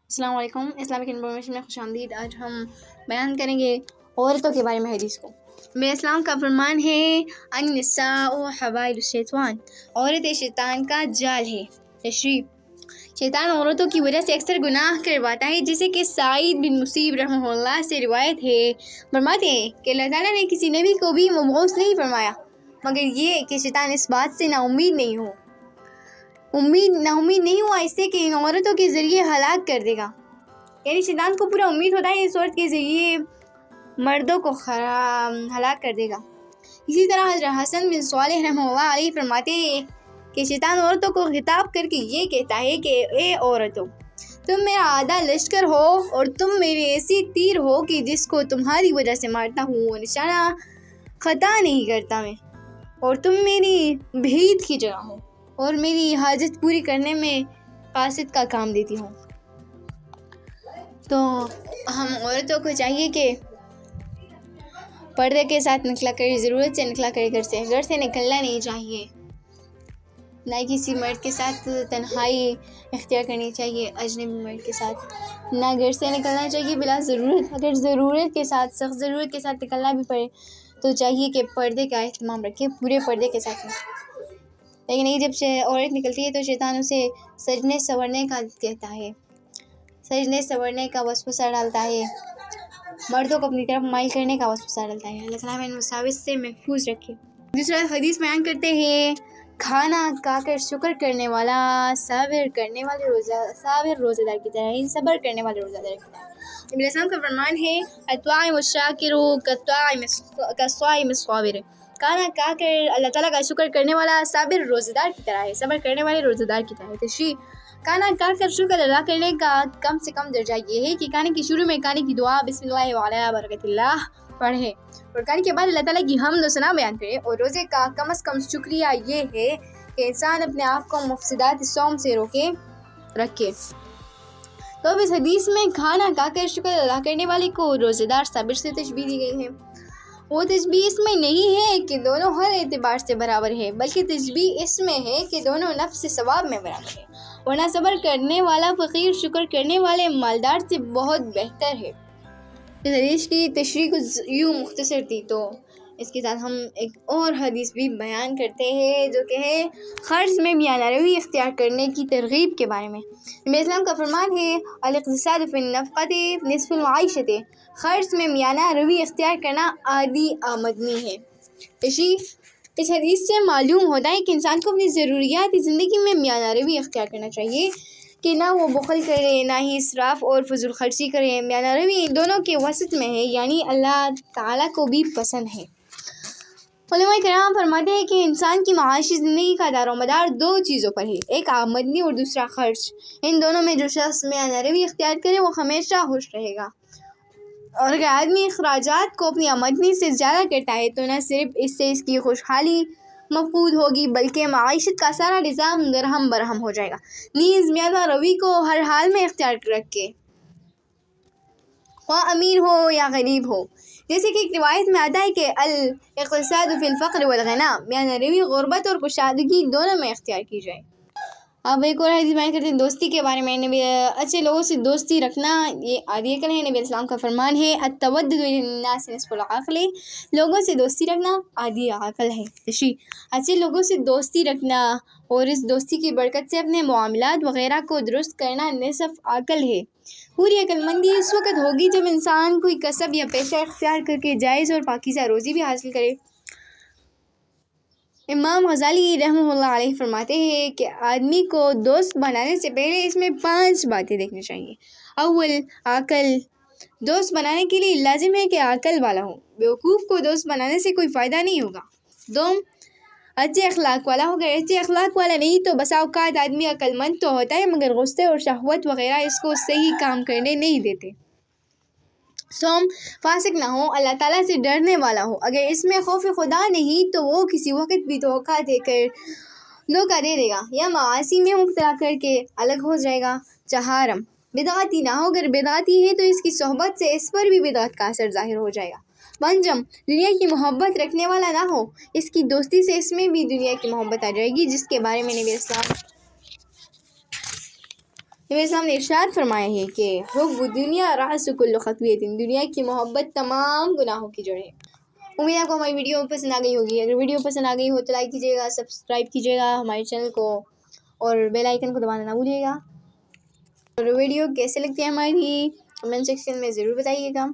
السلام علیکم، Islamic information میں خوش آمدید۔ آج ہم بیان کریں گے عورتوں کے بارے میں حدیث کو۔ نبی اسلام کا فرمان ہے النساء حبائل الشیطان، عورتیں شیطان کا جال ہے۔ تشریح: شیطان عورتوں کی وجہ سے اکثر گناہ کرواتا ہے، جیسے کہ سعید بن مسیب رحمہ اللہ سے روایت ہے، فرماتے ہیں کہ اللہ تعالیٰ نے کسی نبی کو بھی مبعوث نہیں فرمایا مگر یہ کہ شیطان اس بات سے نا امید نہیں ہوا اس سے کہ ان عورتوں کے ذریعے ہلاک کر دے گا۔ یعنی شیطان کو پورا امید ہوتا ہے اس عورت کے ذریعے مردوں کو ہلاک کر دے گا۔ اسی طرح حضرت حسن بن صالح رحمہ اللہ علیہ فرماتے ہیں کہ شیطان عورتوں کو خطاب کر کے یہ کہتا ہے کہ اے عورتوں، تم میرا آدھا لشکر ہو اور تم میرے ایسی تیر ہو کہ جس کو تمہاری وجہ سے مارتا ہوں وہ نشانہ خطا نہیں کرتا میں، اور تم میری بھید کی جگہ ہو اور میری حاجت پوری کرنے میں قاصد کا کام دیتی ہوں۔ تو ہم عورتوں کو چاہیے کہ پردے کے ساتھ نکلا کرے، ضرورت سے نکلا کرے، گھر سے نکلنا نہیں چاہیے، نہ کسی مرد کے ساتھ تنہائی اختیار کرنی چاہیے، اجنبی مرد کے ساتھ نہ گھر سے نکلنا چاہیے بلا ضرورت۔ اگر ضرورت کے ساتھ، سخت ضرورت کے ساتھ نکلنا بھی پڑے تو چاہیے کہ پردے کا اہتمام رکھیں، پورے پردے کے ساتھ۔ لیکن نہیں، جب عورت نکلتی ہے تو شیطان اسے سجنے سنورنے کا کہتا ہے، سجنے سنورنے کا وسوسہ ڈالتا ہے، مردوں کو اپنی طرف مائل کرنے کا وسوسہ ڈالتا ہے۔ اللہ تعالیٰ ہمیں وساوس سے محفوظ رکھے۔ دوسرا حدیث بیان کرتے ہیں، کھانا کھا کر شکر کرنے والا صابر روزہ دار کی طرح ہے، صبر کرنے والے روزہ دار کی طرح ہے۔ نبی اسلام کا فرمان ہے الطاعم الشاکر کالصائم الصابر، کھانا کھا کر اللہ تعالیٰ کا شکر کرنے والا صابر روزہ دار کی طرح ہے، صبر کرنے والے روزہ دار کی طرح ہے۔ تشریح: کھانا کھا کر شکر ادا کرنے کا کم سے کم درجہ یہ ہے کہ کھانے کے شروع میں کھانے کی دعا بسم اللہ وعلی برکت اللہ پڑھے اور کھانے کے بعد اللہ تعالیٰ کی حمد و ثنا بیان کرے، اور روزے کا کم از کم شکریہ یہ ہے کہ انسان اپنے آپ کو مفسدات صوم سے رکھے۔ تو اب اس حدیث میں کھانا کھا کر شکر ادا کرنے والے کو روزے دار صابر سے تشبیہ دی گئی ہے۔ وہ تشبیہ اس میں نہیں ہے کہ دونوں ہر اعتبار سے برابر ہے، بلکہ تشبیہ اس میں ہے کہ دونوں نفس ثواب میں برابر ہے، ورنہ صبر کرنے والا فقیر شکر کرنے والے مالدار سے بہت بہتر ہے۔ اس حدیث کی تشریح یوں مختصر تھی، تو اس کے ساتھ ہم ایک اور حدیث بھی بیان کرتے ہیں جو کہ ہے خرچ میں میانہ روی اختیار کرنے کی ترغیب کے بارے میں۔ نبی اسلام کا فرمان ہے الاقتصاد فی النفقۃ نصف المعیشۃ، خرچ میں میانہ روی اختیار کرنا آدھی آمدنی ہے۔ تشریح: اس حدیث سے معلوم ہوتا ہے کہ انسان کو اپنی ضروریات زندگی میں میانہ روی اختیار کرنا چاہیے کہ نہ وہ بخل کرے نہ ہی اسراف اور فضول خرچی کرے۔ میانہ روی ان دونوں کے وسط میں ہے، یعنی اللہ تعالیٰ کو بھی پسند ہے۔ علماء کرام فرماتے ہیں کہ انسان کی معاشی زندگی کا دار و مدار دو چیزوں پر ہے، ایک آمدنی اور دوسرا خرچ۔ ان دونوں میں جو شخص میانہ روی اختیار کرے وہ ہمیشہ خوش رہے گا، اور اگر آدمی اخراجات کو اپنی آمدنی سے زیادہ کرتا ہے تو نہ صرف اس سے اس کی خوشحالی مفقود ہوگی بلکہ معیشت کا سارا نظام درہم برہم ہو جائے گا۔ نیز میانہ روی کو ہر حال میں اختیار رکھے، خواہ امیر ہو یا غریب ہو، جیسے کہ ایک روایت میں آتا ہے کہ الاقتصاد فی الفقر والغنی، میانہ روی غربت اور کشادگی دونوں میں اختیار کی جائے۔ اب ایک اور حدیث بیان کرتے ہیں دوستی کے بارے میں۔ اچھے لوگوں سے دوستی رکھنا یہ آدھی عقل ہے۔ نبی اسلام کا فرمان ہے التودد للناس نصف العقل، لوگوں سے دوستی رکھنا آدھی عقل ہے۔ تشریح: اچھے لوگوں سے دوستی رکھنا اور اس دوستی کی برکت سے اپنے معاملات وغیرہ کو درست کرنا نصف عقل ہے۔ پوری عقل مندی اس وقت ہوگی جب انسان کوئی کسب یا پیشہ اختیار کر کے جائز اور پاکیزہ روزی بھی حاصل کرے۔ امام غزالی رحمہ اللہ علیہ فرماتے ہیں کہ آدمی کو دوست بنانے سے پہلے اس میں 5 باتیں دیکھنی چاہیے۔ اول، عقل، دوست بنانے کے لیے لازم ہے کہ عقل والا ہو، بیوقوف کو دوست بنانے سے کوئی فائدہ نہیں ہوگا۔ دوم، اچھے اخلاق والا ہو، اگر اچھے اخلاق والا نہیں تو بسا اوقات آدمی عقل مند تو ہوتا ہے مگر غصے اور شہوت وغیرہ اس کو صحیح کام کرنے نہیں دیتے۔ سوم، فاسق نہ ہو، اللہ تعالیٰ سے ڈرنے والا ہو، اگر اس میں خوف خدا نہیں تو وہ کسی وقت بھی دھوکہ دے دے گا یا معاصی میں مبتلا کر کے الگ ہو جائے گا۔ چہارم، بدعتی نہ ہو، اگر بدعتی ہے تو اس کی صحبت سے اس پر بھی بدعت کا اثر ظاہر ہو جائے گا۔ پنجم، دنیا کی محبت رکھنے والا نہ ہو، اس کی دوستی سے اس میں بھی دنیا کی محبت آ جائے گی، جس کے بارے میں نبی اسلام نبی اسلام نے ارشاد فرمایا ہے کہ حب دنیا رأس کل خطیئۃ، دنیا کی محبت تمام گناہوں کی جڑ ہے۔ امید ہے آپ کو ہماری ویڈیو پسند آ گئی ہوگی۔ اگر ویڈیو پسند آ گئی ہو تو لائک کیجیے گا، سبسکرائب کیجیے گا ہمارے چینل کو، اور بیل آئیکن کو دبانا نہ بھولیے گا۔ اور ویڈیو کیسے لگتی ہے ہماری کمنٹ سیکشن میں ضرور بتائیے گا۔